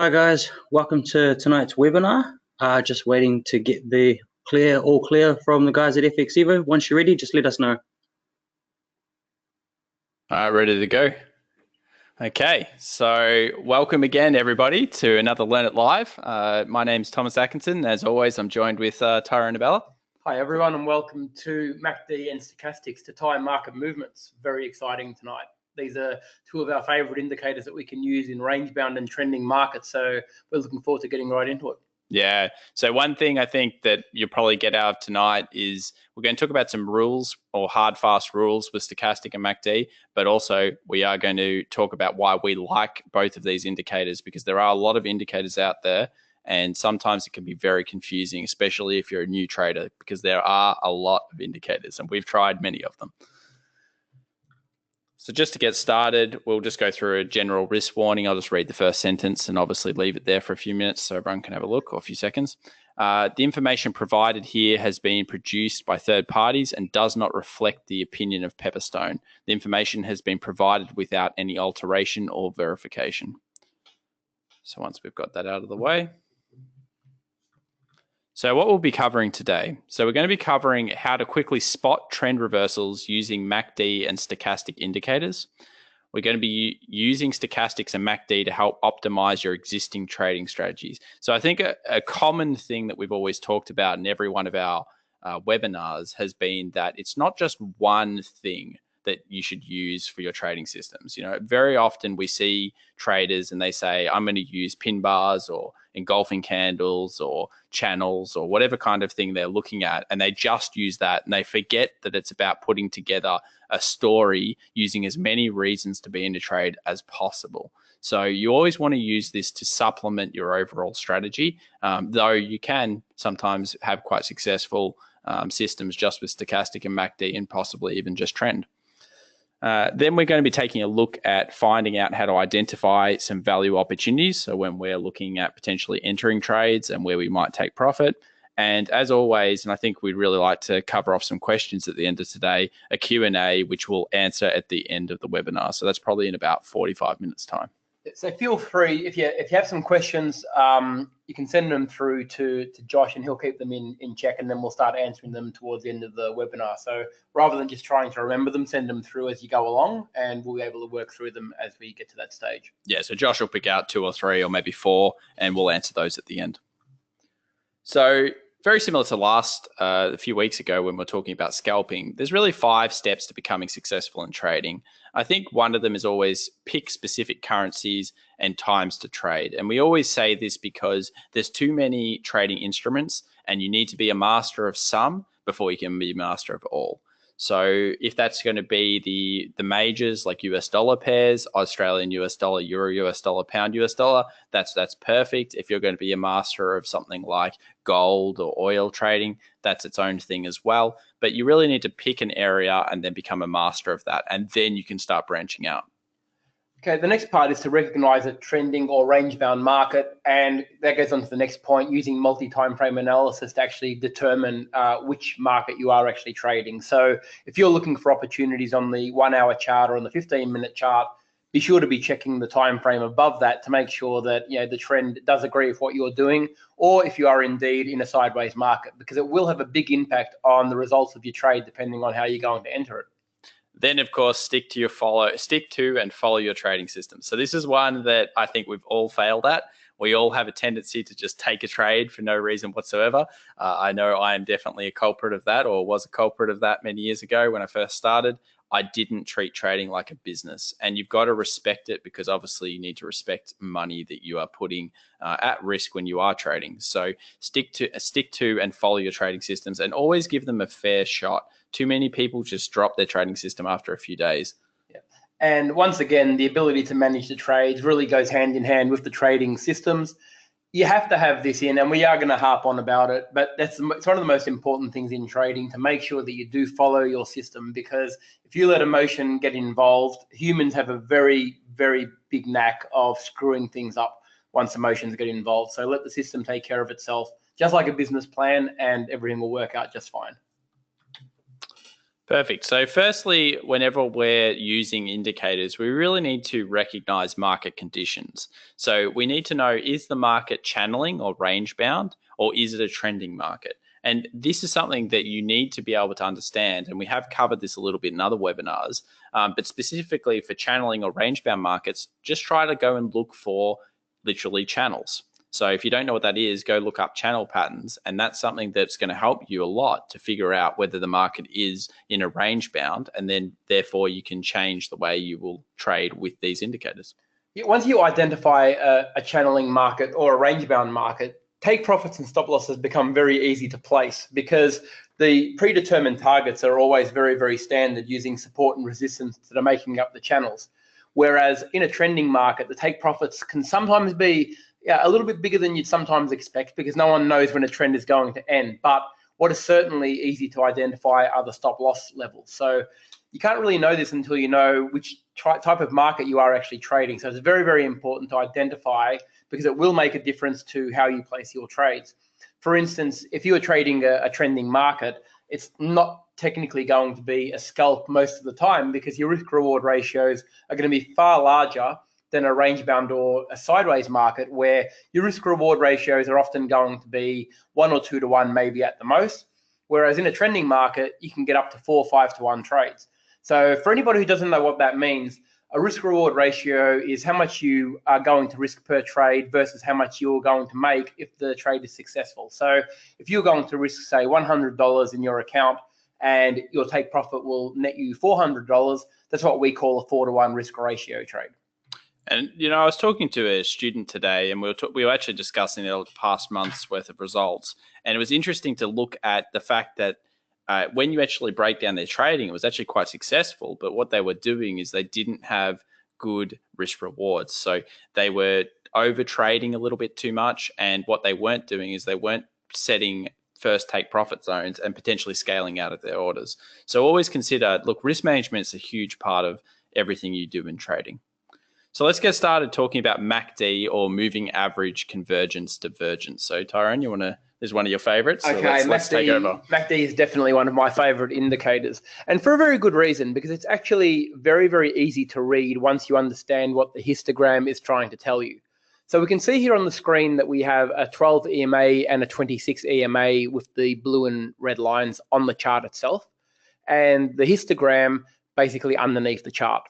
Hi guys, welcome to tonight's webinar. Just waiting to get the all clear from the guys at FX Evo. Once you're ready, just let us know. Ready to go. Okay, so welcome again, everybody, to another Learn It Live. My name's Thomas Atkinson. As always, I'm joined with Tyra and Abella. Hi, everyone, and welcome to MACD and Stochastics to time market movements. Very exciting tonight. These are two of our favorite indicators that we can use in range-bound and trending markets, so we're looking forward to getting right into it. Yeah, so one thing I think that you'll probably get out of tonight is we're going to talk about some rules or hard, fast rules with Stochastic and MACD, but also we are going to talk about why we like both of these indicators, because there are a lot of indicators out there and sometimes it can be very confusing, especially if you're a new trader, because there are a lot of indicators and we've tried many of them. So just to get started, we'll just go through a general risk warning. I'll just read the first sentence and obviously leave it there for a few minutes so everyone can have a look, or a few seconds. The information provided here has been produced by third parties and does not reflect the opinion of Pepperstone. The information has been provided without any alteration or verification. So once we've got that out of the way. So what we'll be covering today. So we're going to be covering how to quickly spot trend reversals using MACD and stochastic indicators. We're going to be using stochastics and MACD to help optimize your existing trading strategies. So I think a common thing that we've always talked about in every one of our webinars has been that it's not just one thing that you should use for your trading systems. You know, very often we see traders and they say, I'm going to use pin bars or engulfing candles or channels or whatever kind of thing they're looking at, and they just use that and they forget that it's about putting together a story using as many reasons to be in a trade as possible. So you always want to use this to supplement your overall strategy, though you can sometimes have quite successful systems just with stochastic and MACD and possibly even just trend. Then we're going to be taking a look at finding out how to identify some value opportunities. So when we're looking at potentially entering trades and where we might take profit. And as always, and I think we'd really like to cover off some questions at the end of today, a Q&A, which we'll answer at the end of the webinar. So that's probably in about 45 minutes time. So feel free, if you have some questions, you can send them through to Josh and he'll keep them in check, and then we'll start answering them towards the end of the webinar. So rather than just trying to remember them, send them through as you go along and we'll be able to work through them as we get to that stage. Yeah, so Josh will pick out 2 or 3 or maybe 4 and we'll answer those at the end. So very similar to last a few weeks ago when we're talking about scalping, there's really 5 steps to becoming successful in trading. I think one of them is always pick specific currencies and times to trade. And we always say this because there's too many trading instruments and you need to be a master of some before you can be a master of all. So if that's going to be the majors like US dollar pairs, Australian US dollar, Euro US dollar, pound US dollar, that's perfect. If you're going to be a master of something like gold or oil trading, that's its own thing as well. But you really need to pick an area and then become a master of that. And then you can start branching out. Okay, the next part is to recognize a trending or range-bound market, and that goes on to the next point, using multi-time frame analysis to actually determine which market you are actually trading. So if you're looking for opportunities on the 1-hour chart or on the 15-minute chart, be sure to be checking the time frame above that to make sure that the trend does agree with what you're doing, or if you are indeed in a sideways market, because it will have a big impact on the results of your trade depending on how you're going to enter it. Then, of course, stick to and follow your trading system. So this is one that I think we've all failed at. We all have a tendency to just take a trade for no reason whatsoever. I know I am definitely a culprit of that, or was a culprit of that many years ago when I first started. I didn't treat trading like a business, and you've got to respect it, because obviously you need to respect money that you are putting at risk when you are trading. So stick to and follow your trading systems, and always give them a fair shot. Too many people just drop their trading system after a few days. Yeah. And once again, the ability to manage the trades really goes hand in hand with the trading systems. You have to have this in, and we are going to harp on about it, but it's one of the most important things in trading, to make sure that you do follow your system, because if you let emotion get involved, humans have a very, very big knack of screwing things up once emotions get involved. So let the system take care of itself, just like a business plan, and everything will work out just fine. Perfect. So firstly, whenever we're using indicators, we really need to recognize market conditions. So we need to know, is the market channeling or range bound, or is it a trending market? And this is something that you need to be able to understand. And we have covered this a little bit in other webinars, but specifically for channeling or range bound markets, just try to go and look for literally channels. So if you don't know what that is, go look up channel patterns, and that's something that's going to help you a lot to figure out whether the market is in a range bound, and then therefore you can change the way you will trade with these indicators. Once you identify a channeling market or a range bound market, take profits and stop losses become very easy to place because the predetermined targets are always very, very standard using support and resistance that are making up the channels. Whereas in a trending market, the take profits can sometimes be a little bit bigger than you'd sometimes expect because no one knows when a trend is going to end. But what is certainly easy to identify are the stop loss levels. So you can't really know this until you know which type of market you are actually trading. So it's very, very important to identify because it will make a difference to how you place your trades. For instance, if you are trading a trending market, it's not technically going to be a scalp most of the time because your risk reward ratios are going to be far larger than a range bound or a sideways market where your risk reward ratios are often going to be 1 or 2 to 1 maybe at the most. Whereas in a trending market, you can get up to 4 or 5 to 1 trades. So for anybody who doesn't know what that means, a risk reward ratio is how much you are going to risk per trade versus how much you're going to make if the trade is successful. So if you're going to risk, say, $100 in your account and your take profit will net you $400, that's what we call a 4 to 1 risk ratio trade. And, you know, I was talking to a student today and we were actually discussing the past month's worth of results. And it was interesting to look at the fact that when you actually break down their trading, it was actually quite successful. But what they were doing is they didn't have good risk rewards. So they were over trading a little bit too much. And what they weren't doing is they weren't setting first take profit zones and potentially scaling out of their orders. So always consider, look, risk management is a huge part of everything you do in trading. So let's get started talking about MACD or moving average convergence divergence. So Tyrone, this is one of your favorites. So okay, let's take over. MACD is definitely one of my favorite indicators, and for a very good reason, because it's actually very, very easy to read once you understand what the histogram is trying to tell you. So we can see here on the screen that we have a 12 EMA and a 26 EMA with the blue and red lines on the chart itself, and the histogram basically underneath the chart.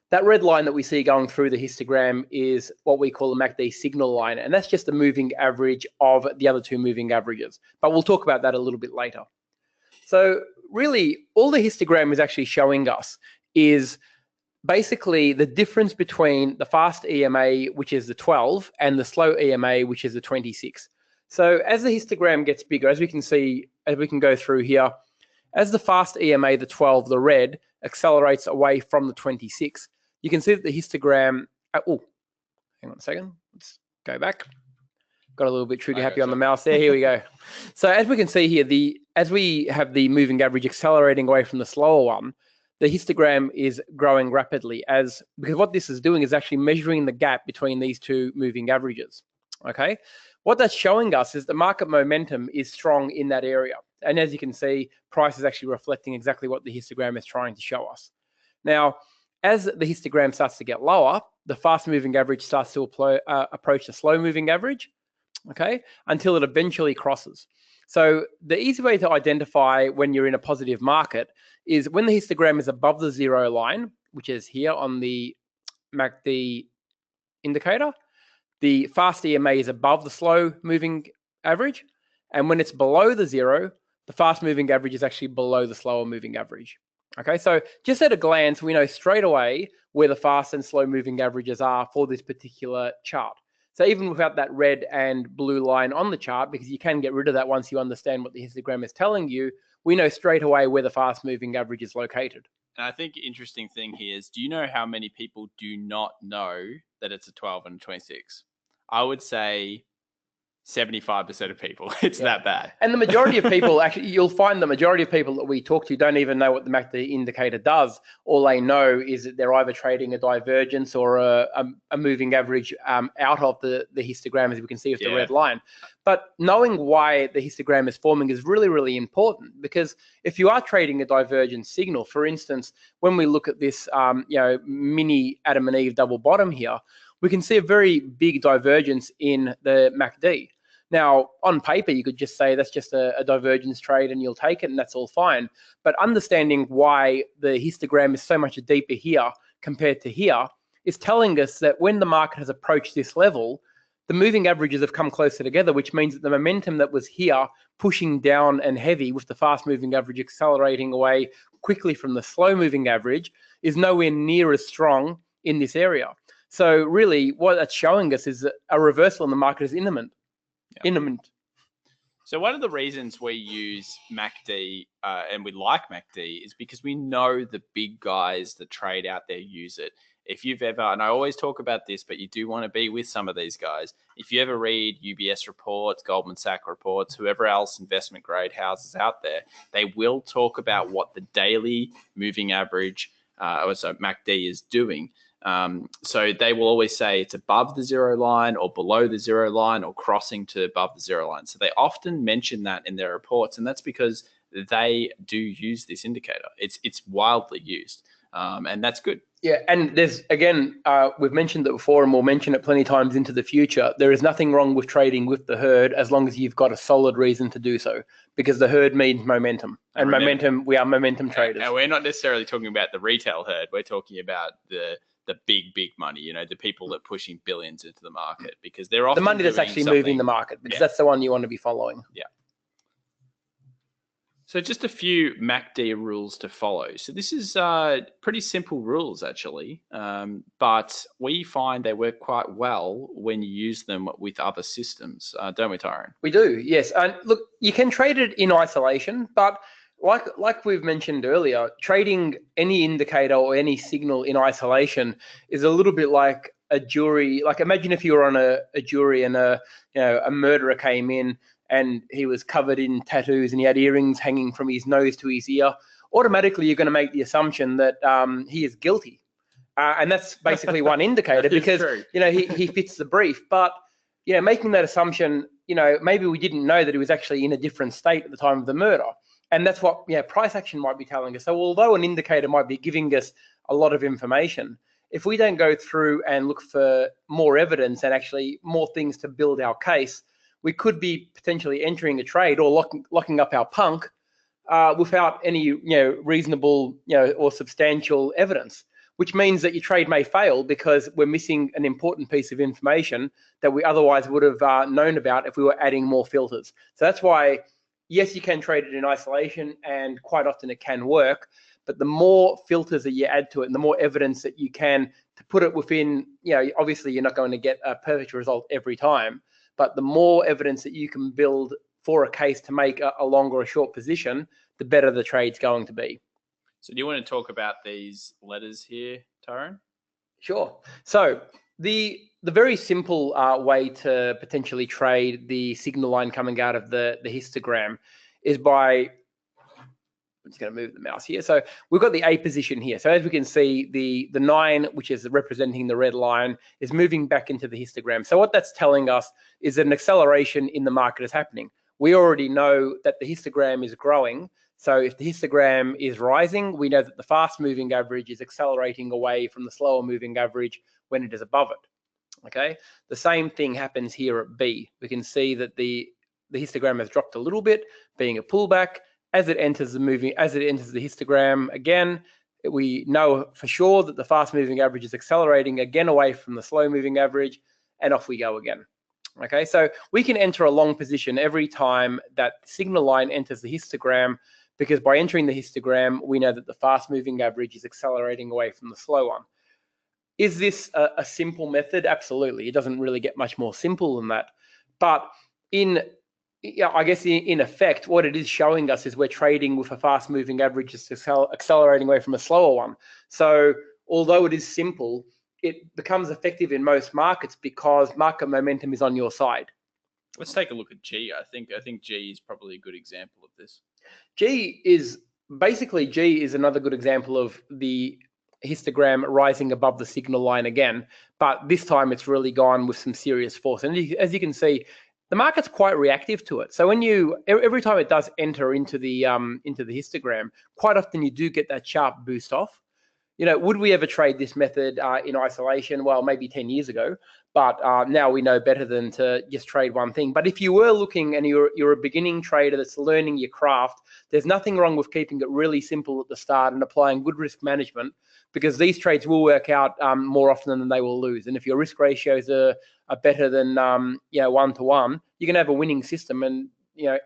That red line that we see going through the histogram is what we call a MACD signal line, and that's just a moving average of the other two moving averages. But we'll talk about that a little bit later. So really, all the histogram is actually showing us is basically the difference between the fast EMA, which is the 12, and the slow EMA, which is the 26. So as the histogram gets bigger, as we can see, as we can go through here, as the fast EMA, the 12, the red, accelerates away from the 26, you can see that the histogram, oh, hang on a second, let's go back. Got a little bit trigger happy on the mouse there, here we go. So as we can see here, as we have the moving average accelerating away from the slower one, the histogram is growing rapidly because what this is doing is actually measuring the gap between these two moving averages, okay? What that's showing us is the market momentum is strong in that area. And as you can see, price is actually reflecting exactly what the histogram is trying to show us. Now, as the histogram starts to get lower, the fast moving average starts to approach the slow moving average, okay, until it eventually crosses. So the easy way to identify when you're in a positive market is when the histogram is above the 0 line, which is here on the MACD indicator, the fast EMA is above the slow moving average. And when it's below the 0, the fast moving average is actually below the slower moving average. Okay, so just at a glance, we know straight away where the fast and slow moving averages are for this particular chart. So even without that red and blue line on the chart, because you can get rid of that once you understand what the histogram is telling you, we know straight away where the fast moving average is located. And I think the interesting thing here is, do you know how many people do not know that it's a 12 and a 26? I would say 75% of people. It's that bad. And the majority of people, actually, you'll find the majority of people that we talk to don't even know what the MACD indicator does. All they know is that they're either trading a divergence or a moving average out of the histogram, as we can see with the red line. But knowing why the histogram is forming is really, really important, because if you are trading a divergent signal, for instance, when we look at this mini Adam and Eve double bottom here, we can see a very big divergence in the MACD. Now, on paper, you could just say that's just a divergence trade and you'll take it and that's all fine. But understanding why the histogram is so much deeper here compared to here is telling us that when the market has approached this level, the moving averages have come closer together, which means that the momentum that was here pushing down and heavy with the fast moving average accelerating away quickly from the slow moving average is nowhere near as strong in this area. So really what that's showing us is that a reversal in the market is imminent. So one of the reasons we use MACD and we like MACD is because we know the big guys that trade out there use it. If you've ever, and I always talk about this, but you do want to be with some of these guys. If you ever read UBS reports, Goldman Sachs reports, whoever else investment grade houses out there, they will talk about what the daily moving average, MACD is doing. So they will always say it's above the zero line or below the zero line or crossing to above the zero line. So they often mention that in their reports, and that's because they do use this indicator. It's wildly used, and that's good. Yeah, and there's, again, we've mentioned that before and we'll mention it plenty of times into the future. There is nothing wrong with trading with the herd as long as you've got a solid reason to do so, because the herd means momentum. And momentum, we are momentum traders. And we're not necessarily talking about the retail herd. We're talking about the big money, the people that are pushing billions into the market, because they're often the money that's actually moving the market, because that's the one you want to be following. Yeah. So just a few MACD rules to follow. So this is pretty simple rules, actually, but we find they work quite well when you use them with other systems, don't we, Tyrone? We do, yes. And look, you can trade it in isolation, but like we've mentioned earlier, trading any indicator or any signal in isolation is a little bit like a jury. Like, imagine if you were on a jury and a murderer came in and he was covered in tattoos and he had earrings hanging from his nose to his ear. Automatically, you're going to make the assumption that he is guilty, and that's basically one indicator because he fits the brief. But making that assumption, maybe we didn't know that he was actually in a different state at the time of the murder. And that's what price action might be telling us. So although an indicator might be giving us a lot of information, if we don't go through and look for more evidence and actually more things to build our case, we could be potentially entering a trade or locking up our punk without any reasonable or substantial evidence, which means that your trade may fail because we're missing an important piece of information that we otherwise would have known about if we were adding more filters. So that's why, yes, you can trade it in isolation, and quite often it can work, but the more filters that you add to it and the more evidence that you can to put it within, obviously you're not going to get a perfect result every time, but the more evidence that you can build for a case to make a long or a short position, the better the trade's going to be. So do you want to talk about these letters here, Tyrone? Sure. So the very simple way to potentially trade the signal line coming out of the histogram is by, I'm just going to move the mouse here. So we've got the A position here. So as we can see, the 9, which is representing the red line, is moving back into the histogram. So what that's telling us is that an acceleration in the market is happening. We already know that the histogram is growing. So if the histogram is rising, we know that the fast moving average is accelerating away from the slower moving average when it is above it. Okay. The same thing happens here at B. We can see that the histogram has dropped a little bit, being a pullback. As it enters the histogram again, we know for sure that the fast moving average is accelerating again away from the slow moving average, and off we go again. Okay, so we can enter a long position every time that signal line enters the histogram, because by entering the histogram, we know that the fast moving average is accelerating away from the slow one. Is this a simple method? Absolutely. It doesn't really get much more simple than that. But I guess in effect, what it is showing us is we're trading with a fast moving average just accelerating away from a slower one. So although it is simple, it becomes effective in most markets because market momentum is on your side. Let's take a look at G. I think G is probably a good example of this. G is another good example of the histogram rising above the signal line again, but this time it's really gone with some serious force. And as you can see, the market's quite reactive to it. So when every time it does enter into the histogram, quite often you do get that sharp boost off. You know, would we ever trade this method in isolation? Well, maybe 10 years ago, but now we know better than to just trade one thing. But if you were looking and you're a beginning trader that's learning your craft, there's nothing wrong with keeping it really simple at the start and applying good risk management, because these trades will work out more often than they will lose. And if your risk ratios are better than 1 to 1, you can have a winning system, and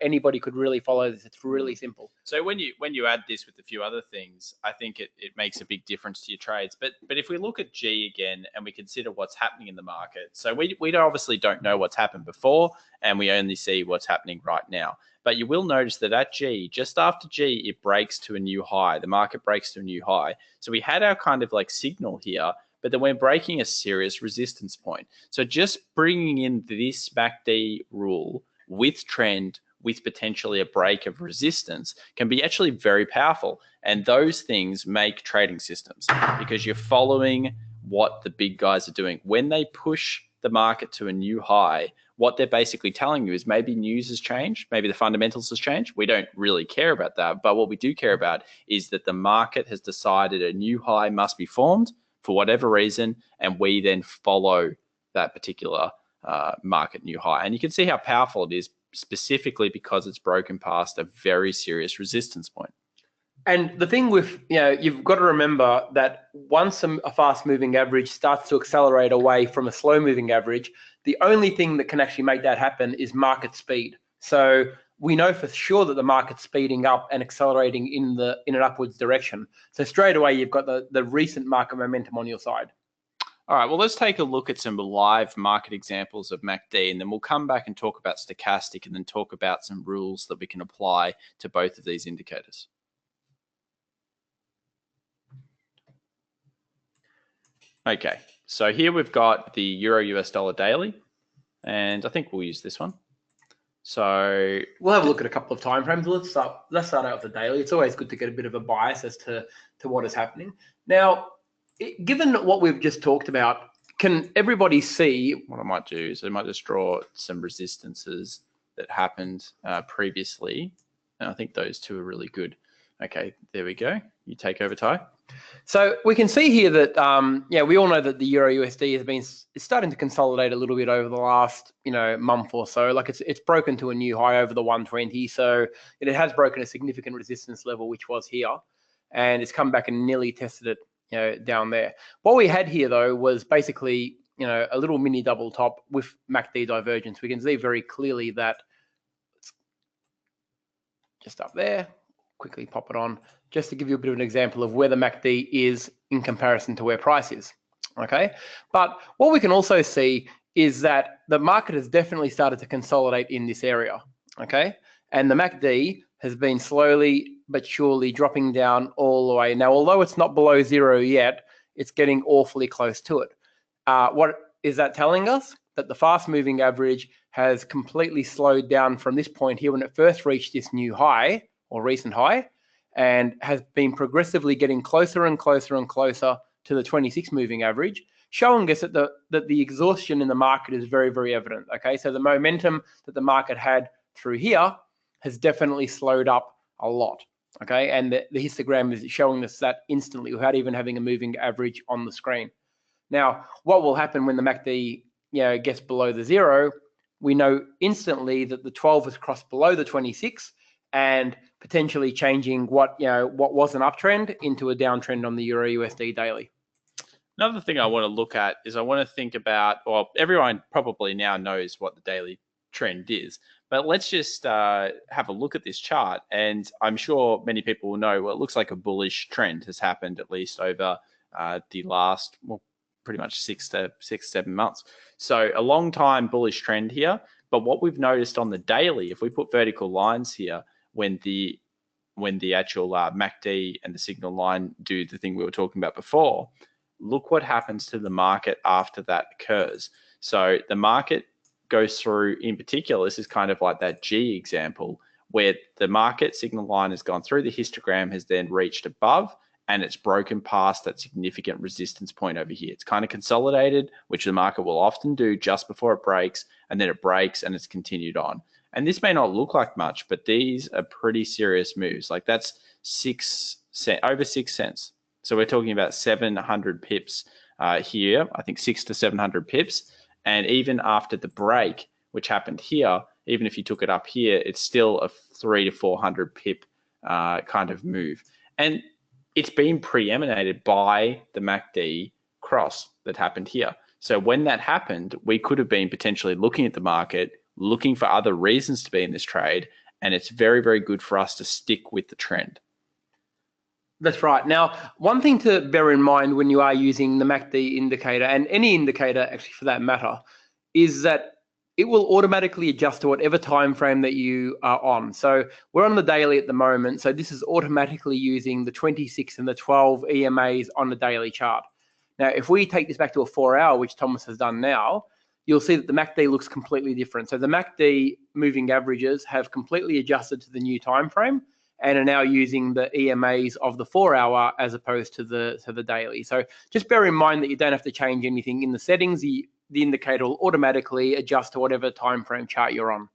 anybody could really follow this. It's really simple. So when you add this with a few other things, I think it makes a big difference to your trades. But if we look at G again and we consider what's happening in the market, so we obviously don't know what's happened before, and we only see what's happening right now. But you will notice that at G, just after G, it breaks to a new high. The market breaks to a new high. So we had our kind of like signal here, but then we're breaking a serious resistance point. So just bringing in this MACD rule with trend, with potentially a break of resistance, can be actually very powerful. And those things make trading systems, because you're following what the big guys are doing. When they push the market to a new high, what they're basically telling you is maybe news has changed, maybe the fundamentals has changed. We don't really care about that, but what we do care about is that the market has decided a new high must be formed for whatever reason, and we then follow that particular market new high. And you can see how powerful it is, specifically because it's broken past a very serious resistance point. And the thing with, you've got to remember that once a fast moving average starts to accelerate away from a slow moving average, the only thing that can actually make that happen is market speed. So we know for sure that the market's speeding up and accelerating in an upwards direction. So straight away, you've got the recent market momentum on your side. All right, well, let's take a look at some live market examples of MACD, and then we'll come back and talk about stochastic, and then talk about some rules that we can apply to both of these indicators. Okay, so here we've got the Euro US dollar daily, and I think we'll use this one. So we'll have a look at a couple of time frames. Let's start out with the daily. It's always good to get a bit of a bias as to what is happening. Now, given what we've just talked about, can everybody see? What I might do is I might just draw some resistances that happened previously, and I think those two are really good. Okay, there we go. You take over, Ty. So we can see here that we all know that the Euro USD has been starting to consolidate a little bit over the last month or so. Like it's broken to a new high over the 120. So it has broken a significant resistance level, which was here, and it's come back and nearly tested it down there. What we had here though was basically a little mini double top with MACD divergence. We can see very clearly that just up there. Quickly pop it on just to give you a bit of an example of where the MACD is in comparison to where price is. Okay, but what we can also see is that the market has definitely started to consolidate in this area. Okay, and the MACD has been slowly but surely dropping down all the way. Now, although it's not below zero yet, it's getting awfully close to it. What is that telling us? That the fast moving average has completely slowed down from this point here when it first reached this new high or recent high, and has been progressively getting closer and closer and closer to the 26 moving average, showing us that the exhaustion in the market is very, very evident. Okay, so the momentum that the market had through here has definitely slowed up a lot. Okay, and the histogram is showing us that instantly without even having a moving average on the screen. Now, what will happen when the MACD gets below the zero? We know instantly that the 12 has crossed below the 26, and potentially changing what was an uptrend into a downtrend on the Euro USD daily. Another thing I want to look at is I want to think about, well, everyone probably now knows what the daily trend is, but let's just have a look at this chart, and I'm sure many people will know, well, it looks like a bullish trend has happened at least over the last, well, pretty much 6 to 7 months. So a long time bullish trend here, but what we've noticed on the daily, if we put vertical lines here, when the actual MACD and the signal line do the thing we were talking about before, look what happens to the market after that occurs. So the market goes through in particular, this is kind of like that G example, where the market signal line has gone through, the histogram has then reached above, and it's broken past that significant resistance point over here. It's kind of consolidated, which the market will often do just before it breaks, and then it breaks and it's continued on. And this may not look like much, but these are pretty serious moves. Like that's over 6 cents. So we're talking about 700 pips here, I think 600 to 700 pips. And even after the break, which happened here, even if you took it up here, it's still a 300 to 400 pip kind of move. And it's been preeminated by the MACD cross that happened here. So when that happened, we could have been potentially looking at the market, looking for other reasons to be in this trade, and it's very, very good for us to stick with the trend. That's right. Now, one thing to bear in mind when you are using the MACD indicator, and any indicator actually for that matter, is that it will automatically adjust to whatever time frame that you are on. So we're on the daily at the moment, so this is automatically using the 26 and the 12 EMAs on the daily chart. Now, if we take this back to a 4-hour, which Thomas has done now, you'll see that the MACD looks completely different. So the MACD moving averages have completely adjusted to the new time frame and are now using the EMAs of the 4-hour as opposed to the daily. So just bear in mind that you don't have to change anything in the settings. The indicator will automatically adjust to whatever time frame chart you're on.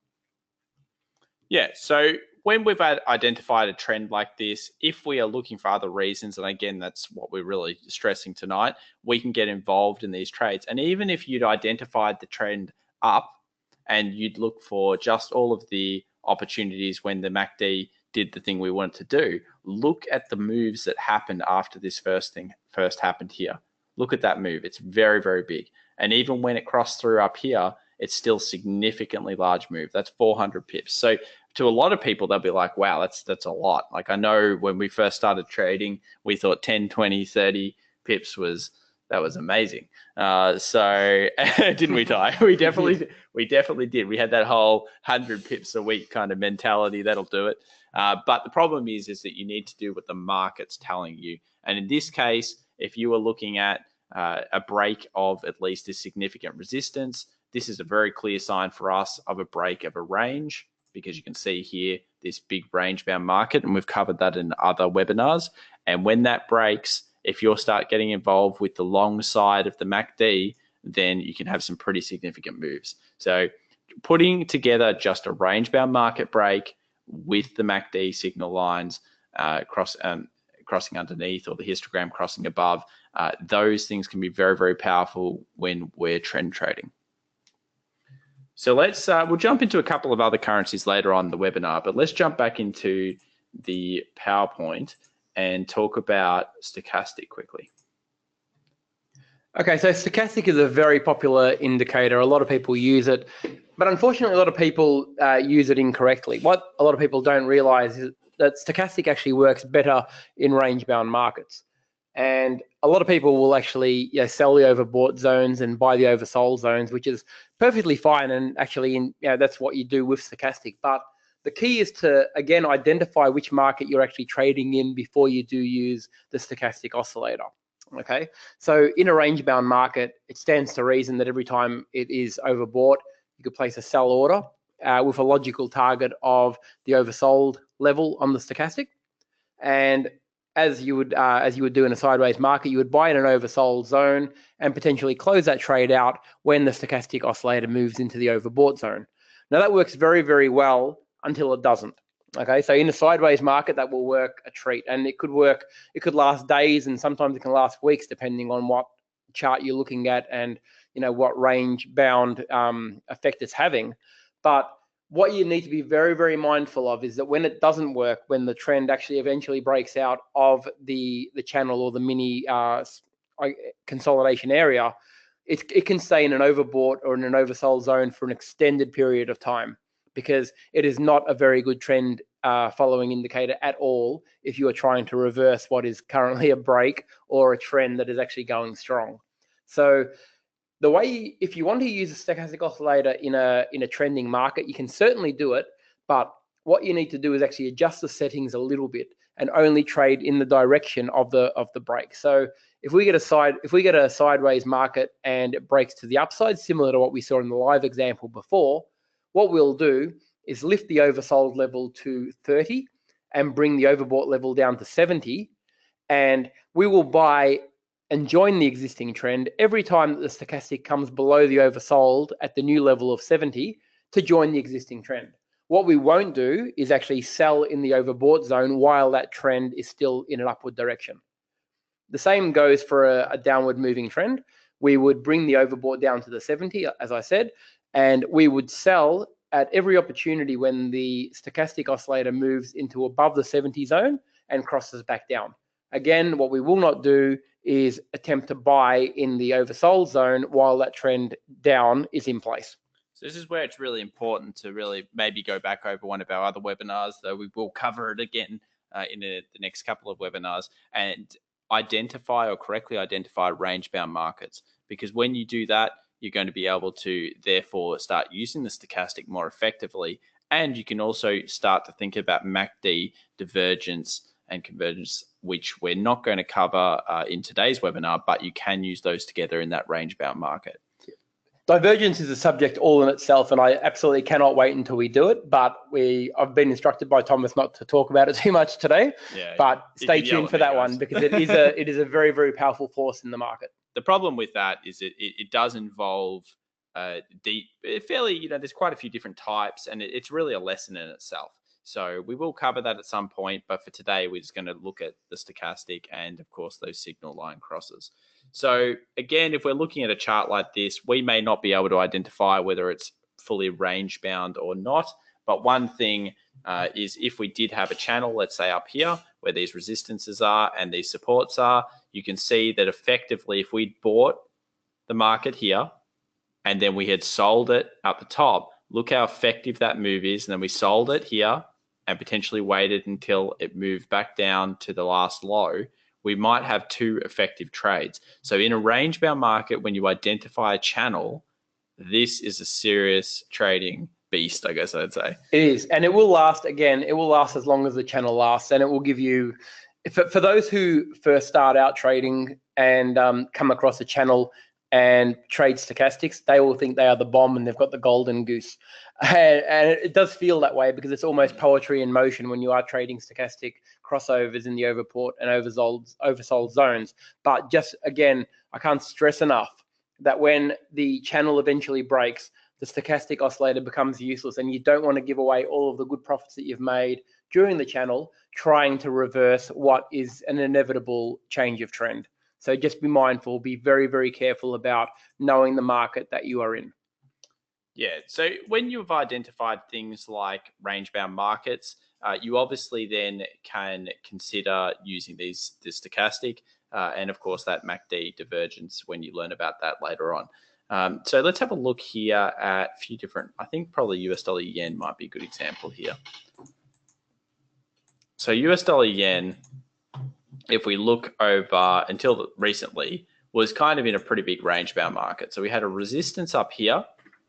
Yeah, so when we've identified a trend like this, if we are looking for other reasons, and again, that's what we're really stressing tonight, we can get involved in these trades. And even if you'd identified the trend up and you'd look for just all of the opportunities when the MACD did the thing we wanted to do, look at the moves that happened after this first happened here. Look at that move. It's very, very big. And even when it crossed through up here, it's still significantly large move. That's 400 pips. So to a lot of people, they'll be like, wow, that's a lot. Like I know when we first started trading, we thought 10, 20, 30 pips was amazing. So didn't we, Ty? We definitely did. We had that whole 100 pips a week kind of mentality. That'll do it. But the problem is that you need to do what the market's telling you. And in this case, if you were looking at a break of at least a significant resistance, this is a very clear sign for us of a break of a range, because you can see here this big range bound market, and we've covered that in other webinars. And when that breaks, if you'll start getting involved with the long side of the MACD, then you can have some pretty significant moves. So putting together just a range bound market break with the MACD signal lines crossing underneath, or the histogram crossing above, those things can be very, very powerful when we're trend trading. So we'll jump into a couple of other currencies later on in the webinar, but let's jump back into the PowerPoint and talk about Stochastic quickly. Okay, so Stochastic is a very popular indicator. A lot of people use it, but unfortunately a lot of people use it incorrectly. What a lot of people don't realize is that Stochastic actually works better in range-bound markets. And a lot of people will actually sell the overbought zones and buy the oversold zones, which is perfectly fine. And actually, that's what you do with Stochastic. But the key is to, again, identify which market you're actually trading in before you do use the Stochastic oscillator. Okay, so in a range-bound market, it stands to reason that every time it is overbought, you could place a sell order with a logical target of the oversold level on the Stochastic. And as you would do in a sideways market, you would buy in an oversold zone and potentially close that trade out when the Stochastic oscillator moves into the overbought zone. Now that works very, very well until it doesn't. Okay, so in a sideways market, that will work a treat, and it could last days, and sometimes it can last weeks, depending on what chart you're looking at and what range bound effect it's having. But what you need to be very, very mindful of is that when it doesn't work, when the trend actually eventually breaks out of the channel or the mini consolidation area, it can stay in an overbought or in an oversold zone for an extended period of time, because it is not a very good trend following indicator at all if you are trying to reverse what is currently a break or a trend that is actually going strong. So the way, if you want to use a stochastic oscillator in a trending market, you can certainly do it, but what you need to do is actually adjust the settings a little bit and only trade in the direction of the break. So If we get a sideways market and it breaks to the upside, similar to what we saw in the live example before, what we'll do is lift the oversold level to 30 and bring the overbought level down to 70, and we will buy and join the existing trend every time that the stochastic comes below the oversold at the new level of 70 to join the existing trend. What we won't do is actually sell in the overbought zone while that trend is still in an upward direction. The same goes for a downward moving trend. We would bring the overbought down to the 70, as I said, and we would sell at every opportunity when the stochastic oscillator moves into above the 70 zone and crosses back down. Again, what we will not do is attempt to buy in the oversold zone while that trend down is in place. So this is where it's really important to really maybe go back over one of our other webinars, though we will cover it again in the next couple of webinars, and identify or correctly identify range-bound markets. Because when you do that, you're going to be able to therefore start using the stochastic more effectively, and you can also start to think about MACD, divergence, and convergence, which we're not going to cover in today's webinar, but you can use those together in that range-bound market. Divergence is a subject all in itself, and I absolutely cannot wait until we do it. But I've been instructed by Thomas not to talk about it too much today. Yeah, but stay tuned for that one, because it is a very, very powerful force in the market. The problem with that is it does involve fairly, there's quite a few different types, and it's really a lesson in itself. So we will cover that at some point, but for today, we're just going to look at the stochastic and, of course, those signal line crosses. So again, if we're looking at a chart like this, we may not be able to identify whether it's fully range bound or not. But one thing is if we did have a channel, let's say up here, where these resistances are and these supports are, you can see that effectively if we'd bought the market here and then we had sold it at the top, look how effective that move is. And then we sold it here and potentially waited until it moved back down to the last low, we might have two effective trades. So in a range-bound market, when you identify a channel, this is a serious trading beast, I guess I'd say. It is, and it will last, again, it will last as long as the channel lasts, and it will give you, for those who first start out trading and come across a channel and trade stochastics, they will think they are the bomb and they've got the golden goose. And it does feel that way because it's almost poetry in motion when you are trading stochastic crossovers in the overbought and oversold zones. But just again, I can't stress enough that when the channel eventually breaks, the stochastic oscillator becomes useless, and you don't want to give away all of the good profits that you've made during the channel trying to reverse what is an inevitable change of trend. So just be mindful, be very, very careful about knowing the market that you are in. Yeah, so when you've identified things like range-bound markets, you obviously then can consider using this stochastic and of course that MACD divergence when you learn about that later on. So let's have a look here at a few different, I think probably US dollar yen might be a good example here. So US dollar yen, if we look over until recently, was kind of in a pretty big range-bound market. So we had a resistance up here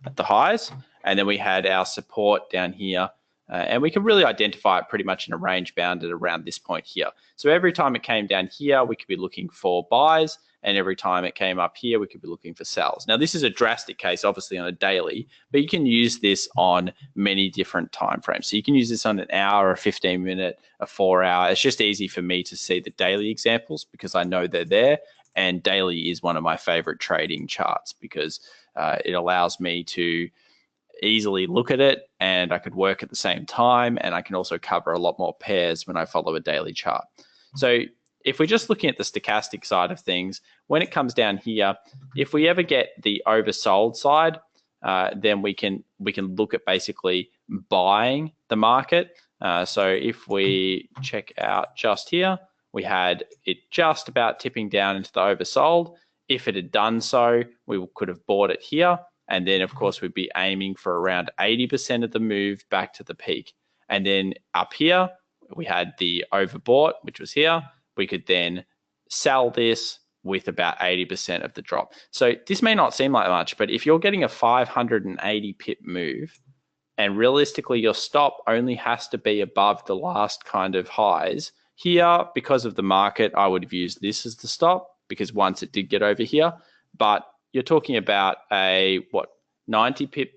at the highs, and then we had our support down here, and we can really identify it pretty much in a range bound at around this point here. So every time it came down here, we could be looking for buys, and every time it came up here, we could be looking for sells. Now, this is a drastic case, obviously, on a daily, but you can use this on many different time frames. So you can use this on an hour, a 15-minute, a 4-hour. It's just easy for me to see the daily examples because I know they're there, and daily is one of my favorite trading charts because it allows me to easily look at it, and I could work at the same time, and I can also cover a lot more pairs when I follow a daily chart. So if we're just looking at the stochastic side of things, when it comes down here, if we ever get the oversold side, then we can look at basically buying the market. So if we check out just here, we had it just about tipping down into the oversold. If it had done so, we could have bought it here. And then, of course, we'd be aiming for around 80% of the move back to the peak. And then up here, we had the overbought, which was here. We could then sell this with about 80% of the drop. So this may not seem like much, but if you're getting a 580 pip move, and realistically your stop only has to be above the last kind of highs, here, because of the market, I would have used this as the stop. because once it did get over here, but you're talking about a 90 pip,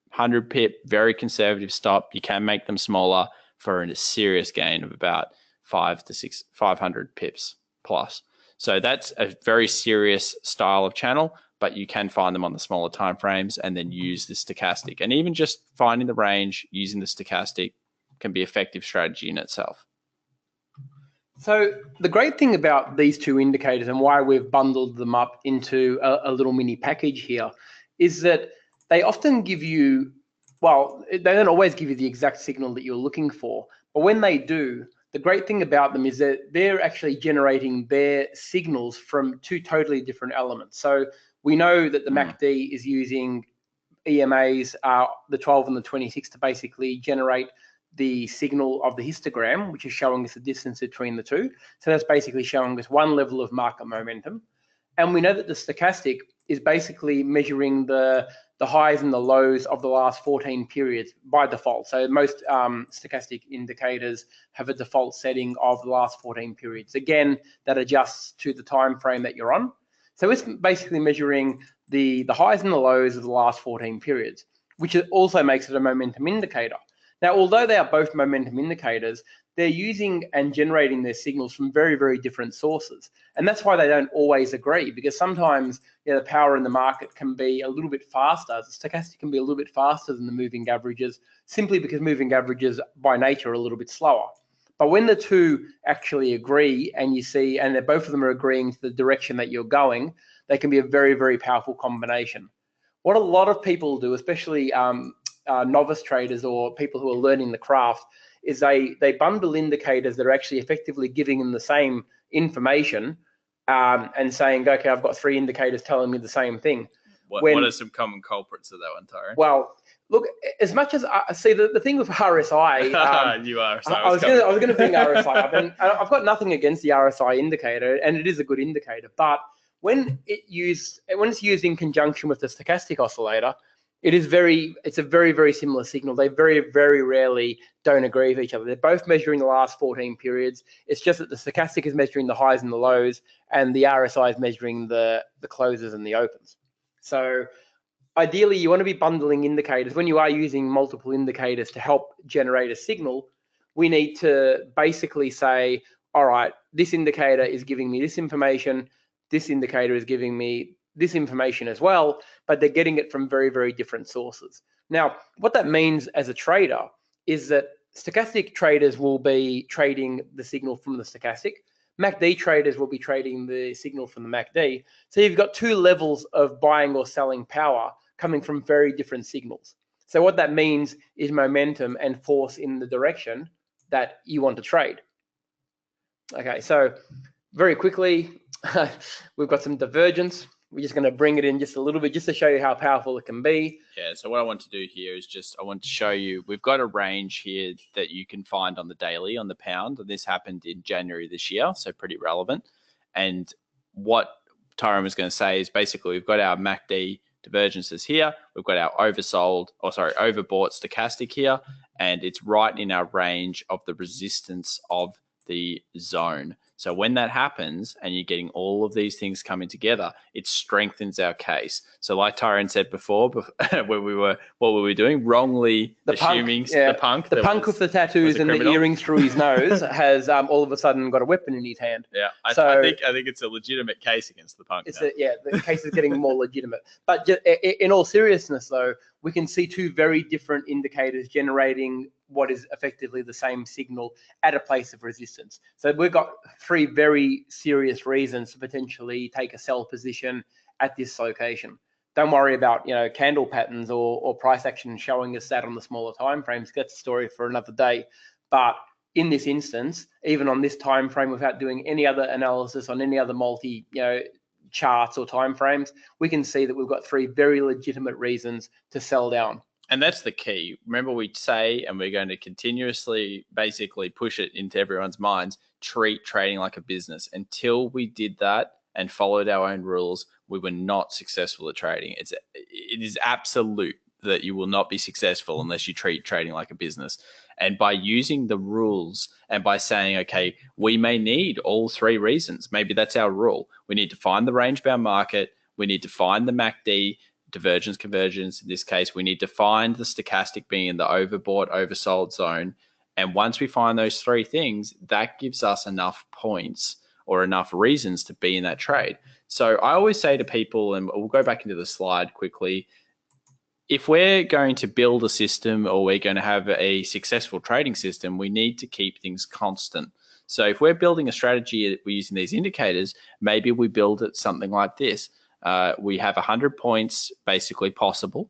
100 pip, very conservative stop. You can make them smaller for a serious gain of about 500 pips plus. So that's a very serious style of channel, but you can find them on the smaller time frames and then use the stochastic. And even just finding the range using the stochastic can be an effective strategy in itself. So the great thing about these two indicators and why we've bundled them up into a little mini package here is that they often give you, well, they don't always give you the exact signal that you're looking for, but when they do, the great thing about them is that they're actually generating their signals from two totally different elements. So we know that the MACD is using EMAs, the 12 and the 26, to basically generate the signal of the histogram, which is showing us the distance between the two. So that's basically showing us one level of market momentum. And we know that the stochastic is basically measuring the highs and the lows of the last 14 periods by default. So most stochastic indicators have a default setting of the last 14 periods. Again, that adjusts to the time frame that you're on. So it's basically measuring the highs and the lows of the last 14 periods, which also makes it a momentum indicator. Now, although they are both momentum indicators, they're using and generating their signals from very, very different sources. And that's why they don't always agree, because sometimes the power in the market can be a little bit faster. The stochastic can be a little bit faster than the moving averages, simply because moving averages by nature are a little bit slower. But when the two actually agree and you see, and both of them are agreeing to the direction that you're going, they can be a very, very powerful combination. What a lot of people do, especially novice traders or people who are learning the craft, is they bundle indicators that are actually effectively giving them the same information and saying, okay, I've got three indicators telling me the same thing. What are some common culprits of that one, Tyrone? Well, look, as much as I see the thing with RSI, I was going to bring RSI up, and I've got nothing against the RSI indicator, and it is a good indicator, but when it's used in conjunction with the stochastic oscillator, it's a very, very similar signal. They very, very rarely don't agree with each other. They're both measuring the last 14 periods. It's just that the stochastic is measuring the highs and the lows, and the RSI is measuring the closes and the opens. So ideally, you want to be bundling indicators. When you are using multiple indicators to help generate a signal, we need to basically say, all right, this indicator is giving me this information. This indicator is giving me this information as well, but they're getting it from very, very different sources. Now, what that means as a trader is that stochastic traders will be trading the signal from the stochastic. MACD traders will be trading the signal from the MACD. So you've got two levels of buying or selling power coming from very different signals. So what that means is momentum and force in the direction that you want to trade. Okay, so very quickly, we've got some divergence. We're just going to bring it in just a little bit just to show you how powerful it can be. Yeah, so what I want to do here is I want to show you, we've got a range here that you can find on the daily, on the pound, and this happened in January this year, so pretty relevant. And what Tyrone was going to say is basically we've got our MACD divergences here, we've got our overbought stochastic here, and it's right in our range of the resistance of the zone. So when that happens and you're getting all of these things coming together, it strengthens our case. So like Tyrone said before, what were we doing? Wrongly assuming the punk with the tattoos and the earrings through his nose has all of a sudden got a weapon in his hand. Yeah, I think it's a legitimate case against the punk. The case is getting more legitimate. But in all seriousness, though, we can see two very different indicators generating what is effectively the same signal at a place of resistance. So we've got three very serious reasons to potentially take a sell position at this location. Don't worry about candle patterns or price action showing us that on the smaller time frames. That's a story for another day. But in this instance, even on this time frame, without doing any other analysis on any other multi charts or time frames, we can see that we've got three very legitimate reasons to sell down. And that's the key. Remember, we say, and we're going to continuously basically push it into everyone's minds, treat trading like a business. Until we did that and followed our own rules, we were not successful at trading. It is absolute that you will not be successful unless you treat trading like a business. And by using the rules and by saying, okay, we may need all 3 reasons. Maybe that's our rule. We need to find the range-bound market. We need to find the MACD, divergence, convergence. In this case, we need to find the stochastic being in the overbought, oversold zone. And once we find those 3 things, that gives us enough points or enough reasons to be in that trade. So I always say to people, and we'll go back into the slide quickly, if we're going to build a system or we're going to have a successful trading system, we need to keep things constant. So if we're building a strategy, we're using these indicators, maybe we build it something like this. We have 100 points basically possible.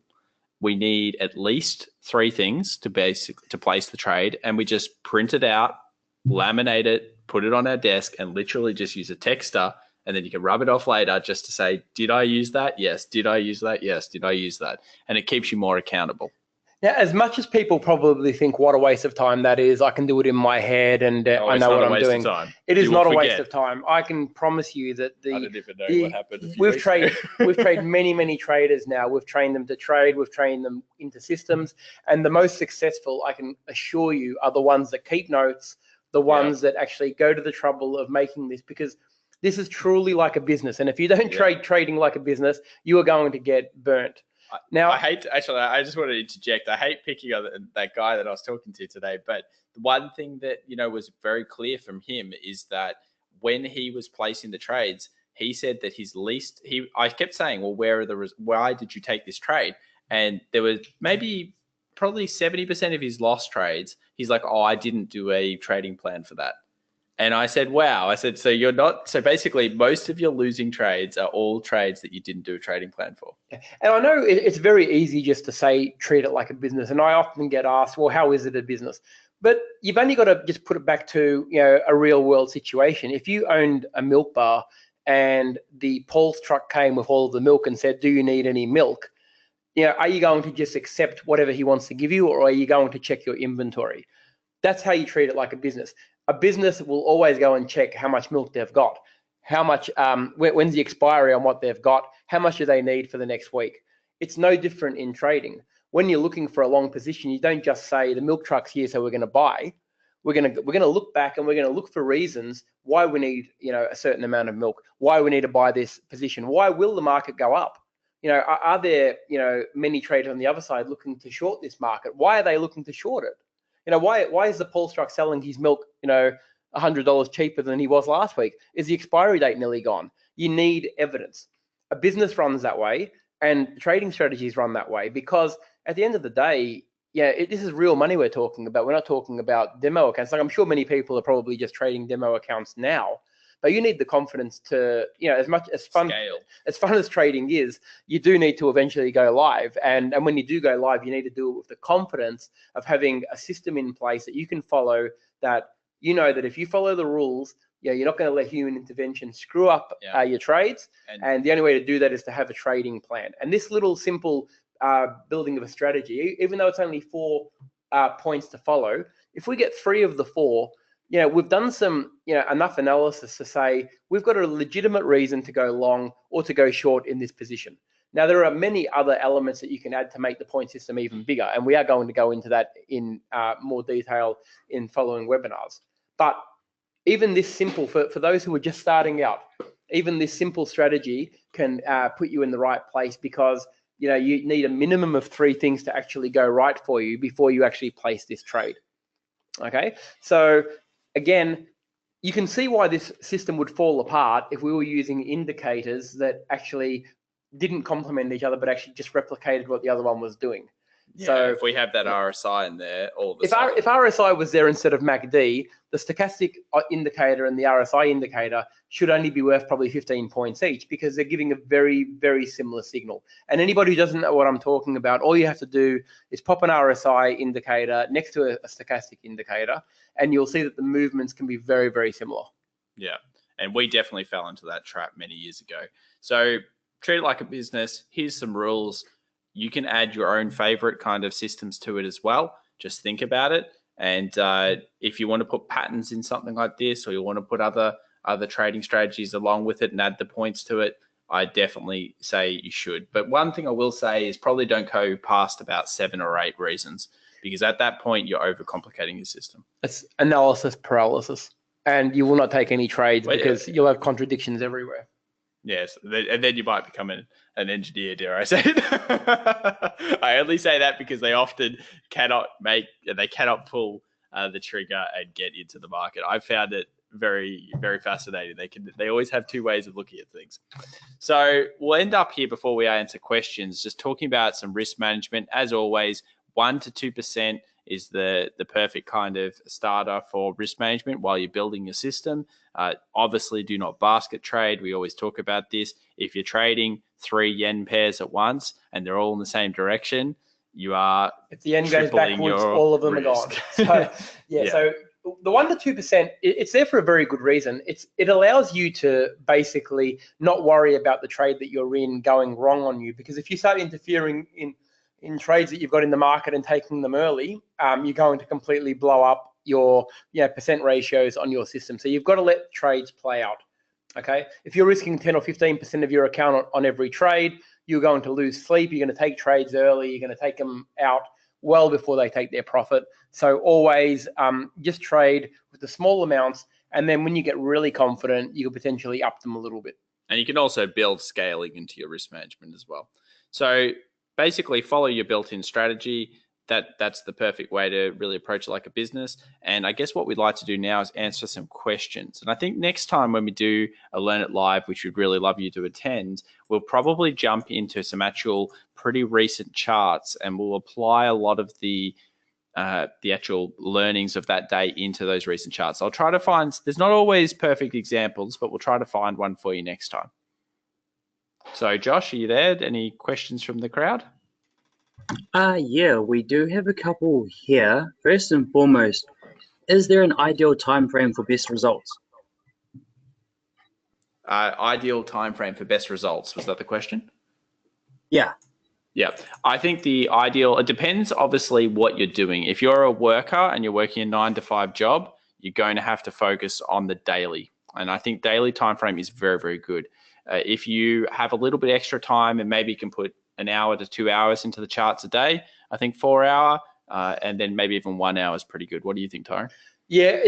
We need at least 3 things to place the trade, and we just print it out, laminate it, put it on our desk, and literally just use a texter, and then you can rub it off later just to say, did I use that? Yes. Did I use that? Yes. Did I use that? And it keeps you more accountable. Now, as much as people probably think what a waste of time that is, I can do it in my head and I know what I'm doing. It is not a waste of time. I can promise you that I don't even know what happened. We've trained many traders now. We've trained them to trade. We've trained them into systems, and the most successful, I can assure you, are the ones that keep notes, the ones that actually go to the trouble of making this, because this is truly like a business. And if you don't trade trading like a business, you are going to get burnt. Now, I just want to interject. I hate picking on that guy that I was talking to today, but the one thing that, was very clear from him is that when he was placing the trades, he said that I kept saying, well, why did you take this trade? And there was probably 70% of his lost trades. He's like, oh, I didn't do a trading plan for that. And I said, wow. I said, so basically most of your losing trades are all trades that you didn't do a trading plan for. And I know it's very easy just to say, treat it like a business. And I often get asked, well, how is it a business? But you've only got to just put it back to, a real world situation. If you owned a milk bar and the Paul's truck came with all of the milk and said, do you need any milk? Are you going to just accept whatever he wants to give you, or are you going to check your inventory? That's how you treat it like a business. A business will always go and check how much milk they've got, how much, when's the expiry on what they've got, how much do they need for the next week. It's no different in trading. When you're looking for a long position, you don't just say the milk truck's here, so we're going to buy. We're going to look back and we're going to look for reasons why we need, a certain amount of milk, why we need to buy this position, why will the market go up? Are there, many traders on the other side looking to short this market? Why are they looking to short it? Why is the Paul's truck selling his milk, $100 cheaper than he was last week? Is the expiry date nearly gone? You need evidence. A business runs that way, and trading strategies run that way, because at the end of the day, this is real money we're talking about. We're not talking about demo accounts. Like, I'm sure many people are probably just trading demo accounts now, but you need the confidence to, as much as fun as trading is, you do need to eventually go live. And when you do go live, you need to do it with the confidence of having a system in place that you can follow, that that if you follow the rules, you're not going to let human intervention screw up your trades. And the only way to do that is to have a trading plan. And this little simple building of a strategy, even though it's only 4 points to follow, if we get 3 of the 4, we've done some, enough analysis to say we've got a legitimate reason to go long or to go short in this position. Now, there are many other elements that you can add to make the point system even bigger, and we are going to go into that in more detail in following webinars. But even this simple, for those who are just starting out, even this simple strategy can put you in the right place, because you need a minimum of 3 things to actually go right for you before you actually place this trade. Okay, so again, you can see why this system would fall apart if we were using indicators that actually didn't complement each other, but actually just replicated what the other one was doing. Yeah, so if we have that RSI in there, if RSI was there instead of MACD, the stochastic indicator and the RSI indicator should only be worth probably 15 points each, because they're giving a very, very similar signal. And anybody who doesn't know what I'm talking about, all you have to do is pop an RSI indicator next to a stochastic indicator, and you'll see that the movements can be very, very similar. Yeah, and we definitely fell into that trap many years ago. So treat it like a business. Here's some rules. You can add your own favorite kind of systems to it as well. Just think about it. And if you want to put patterns in something like this, or you want to put other trading strategies along with it and add the points to it, I definitely say you should. But one thing I will say is probably don't go past about 7 or 8 reasons. because at that point you're overcomplicating your system. It's analysis paralysis, and you will not take any trades because you'll have contradictions everywhere. Yes, and then you might become an engineer, dare I say it. I only say that because they often cannot pull the trigger and get into the market. I found it very, very fascinating. They always have two ways of looking at things. So we'll end up here before we answer questions, just talking about some risk management. As always, 1 to 2% is the perfect kind of starter for risk management while you're building your system. Obviously, do not basket trade. We always talk about this. If you're trading 3 yen pairs at once and they're all in the same direction, you are if the yen goes backwards, all of them are gone. So yeah. So the 1 to 2%, it's there for a very good reason. It allows you to basically not worry about the trade that you're in going wrong on you, because if you start interfering in trades that you've got in the market and taking them early, you're going to completely blow up your percent ratios on your system. So you've got to let trades play out. Okay, if you're risking 10 or 15% of your account on every trade, you're going to lose sleep. You're going to take trades early. You're going to take them out well before they take their profit. So always just trade with the small amounts, and then when you get really confident, you can potentially up them a little bit. And you can also build scaling into your risk management as well. So basically follow your built-in strategy. That's the perfect way to really approach it like a business. And I guess what we'd like to do now is answer some questions. And I think next time when we do a Learn It Live, which we'd really love you to attend, we'll probably jump into some actual pretty recent charts, and we'll apply a lot of the actual learnings of that day into those recent charts. I'll try to find, there's not always perfect examples, but we'll try to find one for you next time. So Josh, are you there? Any questions from the crowd? Yeah, we do have a couple here. First and foremost, is there an ideal time frame for best results? Ideal time frame for best results, was that the question? Yeah. Yeah, I think the ideal, it depends obviously what you're doing. If you're a worker and you're working a 9 to 5 job, you're going to have to focus on the daily. And I think daily time frame is very, very good. If you have a little bit extra time and maybe you can put an hour to 2 hours into the charts a day, I think 4 hour and then maybe even 1 hour is pretty good. What do you think, Tyron? Yeah,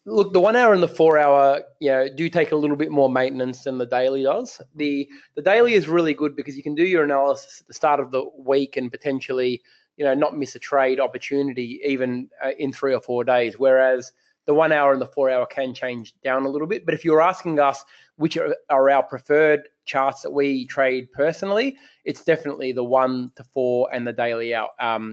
look, the 1 hour and the 4 hour, do take a little bit more maintenance than the daily does. The daily is really good because you can do your analysis at the start of the week and potentially, not miss a trade opportunity even in 3 or 4 days. Whereas the 1 hour and the 4 hour can change down a little bit. But if you're asking us which are our preferred charts that we trade personally, it's definitely the 1 to 4 and the daily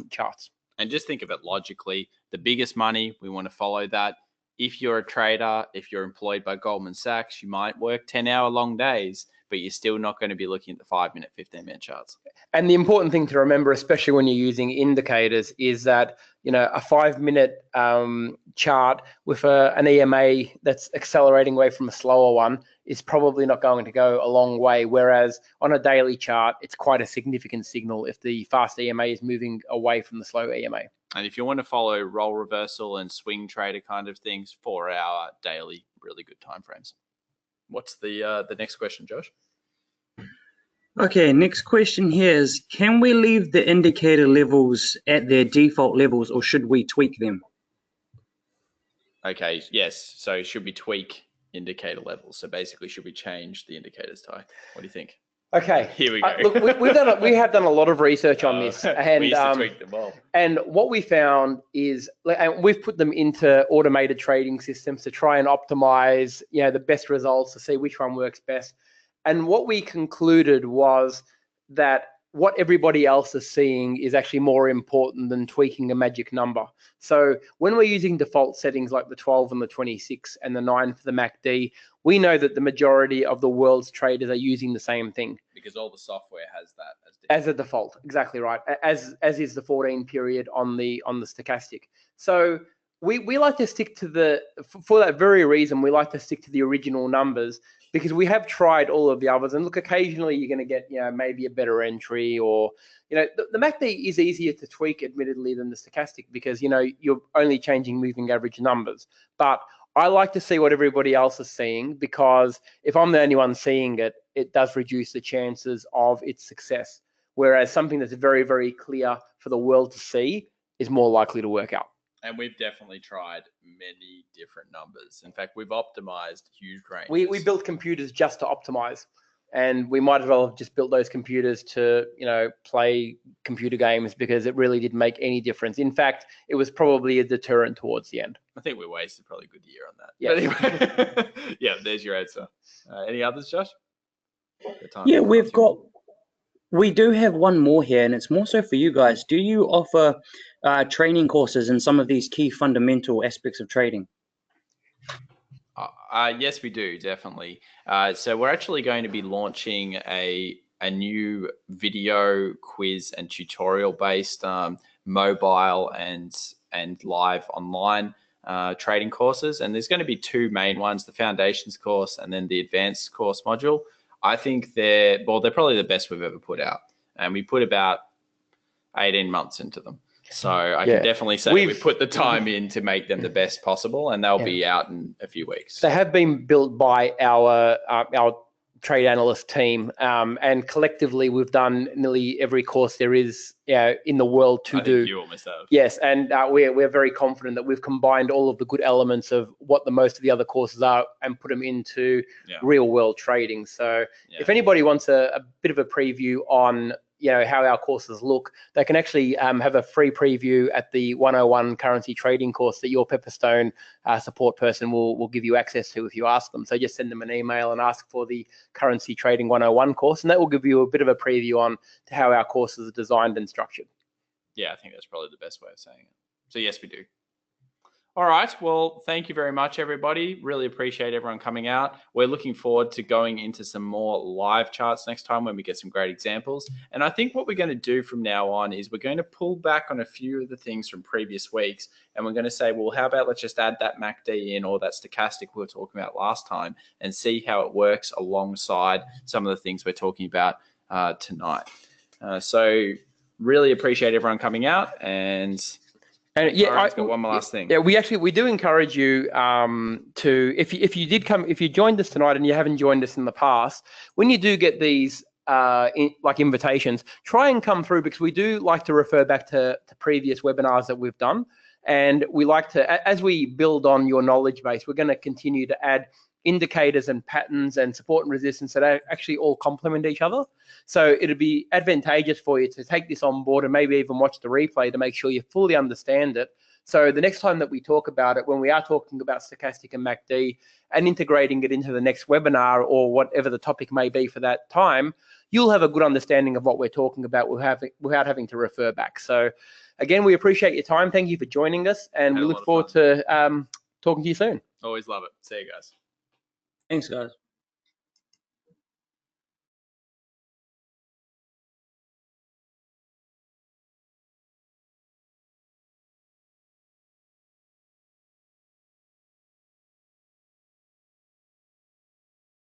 charts. And just think of it logically. The biggest money, we want to follow that. If you're a trader, if you're employed by Goldman Sachs, you might work 10-hour long days, but you're still not going to be looking at the 5-minute, 15-minute charts. And the important thing to remember, especially when you're using indicators, is that a 5-minute chart with an EMA that's accelerating away from a slower one is probably not going to go a long way. Whereas on a daily chart, it's quite a significant signal if the fast EMA is moving away from the slow EMA. And if you want to follow role reversal and swing trader kind of things, 4 hour daily, really good time frames. What's the next question, Josh? Okay, next question here is, can we leave the indicator levels at their default levels or should we tweak them? Okay, yes. So should we tweak indicator levels? So basically, should we change the indicators, Ty? What do you think? Okay, here we go. Look, we have done a lot of research on this, and we used to tweak them all. And what we found is, and we've put them into automated trading systems to try and optimize, the best results to see which one works best. And what we concluded was that what everybody else is seeing is actually more important than tweaking a magic number. So when we're using default settings like the 12 and the 26 and the 9 for the MACD, we know that the majority of the world's traders are using the same thing. Because all the software has that as a default. Exactly right. As is the 14 period on the stochastic. So we like to stick to for that very reason, we like to stick to the original numbers, because we have tried all of the others. And look, occasionally you're going to get, maybe a better entry, or, the MACD is easier to tweak, admittedly, than the stochastic, because, you're only changing moving average numbers. But I like to see what everybody else is seeing, because if I'm the only one seeing it, it does reduce the chances of its success. Whereas something that's very, very clear for the world to see, is more likely to work out. And we've definitely tried many different numbers. In fact, we've optimized huge ranges. We built computers just to optimize, and we might as well have just built those computers to, you know, play computer games, because it really didn't make any difference. In fact, it was probably a deterrent towards the end. I think we wasted probably a good year on that. Yeah. But anyway, yeah, there's your answer. Any others, Josh? Yeah, we do have one more here, and it's more so for you guys. Do you offer training courses in some of these key fundamental aspects of trading? Yes, we do, definitely. So we're actually going to be launching a new video quiz and tutorial based mobile and live online trading courses. And there's going to be two main ones, the foundations course and then the advanced course module. I think they're probably the best we've ever put out. And we put about 18 months into them. So I can definitely say we've put the time in to make them the best possible, and they'll be out in a few weeks. They have been built by our trade analyst team, and collectively we've done nearly every course there is in the world to do. You almost have. Yes, and we're very confident that we've combined all of the good elements of what the most of the other courses are and put them into real world trading. So if anybody wants a bit of a preview on how our courses look, they can actually have a free preview at the 101 currency trading course that your Pepperstone support person will give you access to if you ask them. So just send them an email and ask for the currency trading 101 course, and that will give you a bit of a preview on to how our courses are designed and structured. Yeah, I think that's probably the best way of saying it. So yes, we do. All right. Well, thank you very much, everybody. Really appreciate everyone coming out. We're looking forward to going into some more live charts next time when we get some great examples. And I think what we're going to do from now on is we're going to pull back on a few of the things from previous weeks. And we're going to say, well, how about let's just add that MACD in, or that stochastic we were talking about last time, and see how it works alongside some of the things we're talking about tonight. So really appreciate everyone coming out. And I've got one more last thing. Yeah, we do encourage you to, if you joined us tonight and you haven't joined us in the past, when you do get these invitations, try and come through, because we do like to refer back to previous webinars that we've done, and we like to, as we build on your knowledge base, we're going to continue to add indicators and patterns and support and resistance that actually all complement each other. So it'd be advantageous for you to take this on board and maybe even watch the replay to make sure you fully understand it. So the next time that we talk about it, when we are talking about stochastic and MACD and integrating it into the next webinar or whatever the topic may be for that time, you'll have a good understanding of what we're talking about without having to refer back. So again, we appreciate your time. Thank you for joining us, and we look forward to talking to you soon. Always love it. See you guys. Thanks, guys.